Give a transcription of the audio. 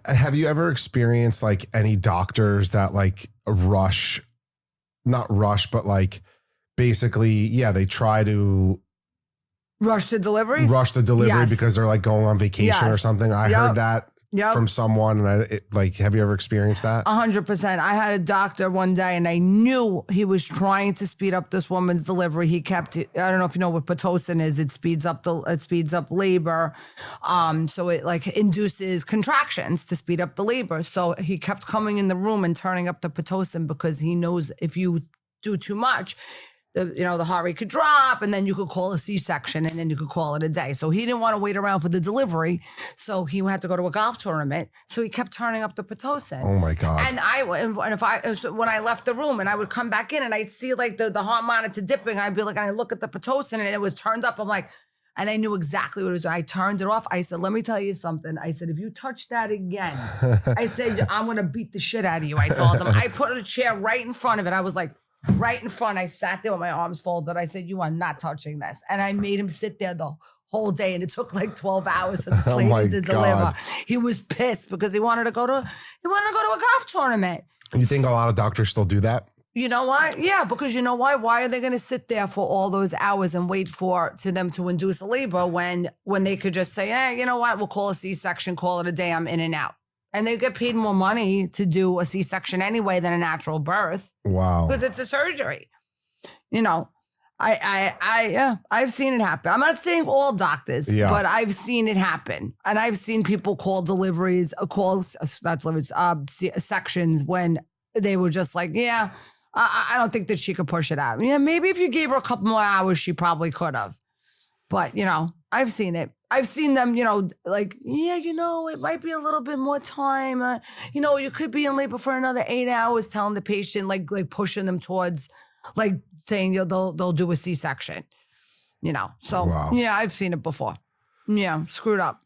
have you ever experienced like any doctors that like not rush, but like basically, yeah, they try to rush the delivery yes. because they're like going on vacation or something. I heard that from someone. And have you ever experienced that? 100%. I had a doctor one day and I knew he was trying to speed up this woman's delivery. He kept, I don't know if you know what Pitocin is. It speeds up labor. So it like induces contractions to speed up the labor. So he kept coming in the room and turning up the Pitocin because he knows if you do too much, the heart rate could drop and then you could call a C-section and then you could call it a day. So he didn't want to wait around for the delivery. So he had to go to a golf tournament. So he kept turning up the Pitocin. Oh my God. And when I left the room and I would come back in and I'd see like the heart monitor dipping, I'd be like, and I look at the Pitocin and it was turned up. I'm like, and I knew exactly what it was. I turned it off. I said, let me tell you something. I said, if you touch that again, I said, I'm going to beat the shit out of you. I told him. I put a chair right in front of it. I was like, right in front. I sat there with my arms folded. I said, you are not touching this. And I made him sit there the whole day. And it took like 12 hours for this lady to deliver. He was pissed because he wanted to go to a golf tournament. And you think a lot of doctors still do that? You know why? Yeah, because you know why? Why are they going to sit there for all those hours and wait for them to induce a labor when they could just say, hey, you know what? We'll call a C-section, call it a day, I'm in and out. And they get paid more money to do a C-section anyway than a natural birth. Wow. Because it's a surgery. I've seen it happen. I'm not saying all doctors, but I've seen it happen. And I've seen people call sections when they were just like, I don't think that she could push it out. Yeah, maybe if you gave her a couple more hours, she probably could have. But, I've seen it. I've seen them, it might be a little bit more time. You could be in labor for another 8 hours, telling the patient, like pushing them towards, like saying they'll do a C-section. So, wow. Yeah, I've seen it before. Yeah, screwed up.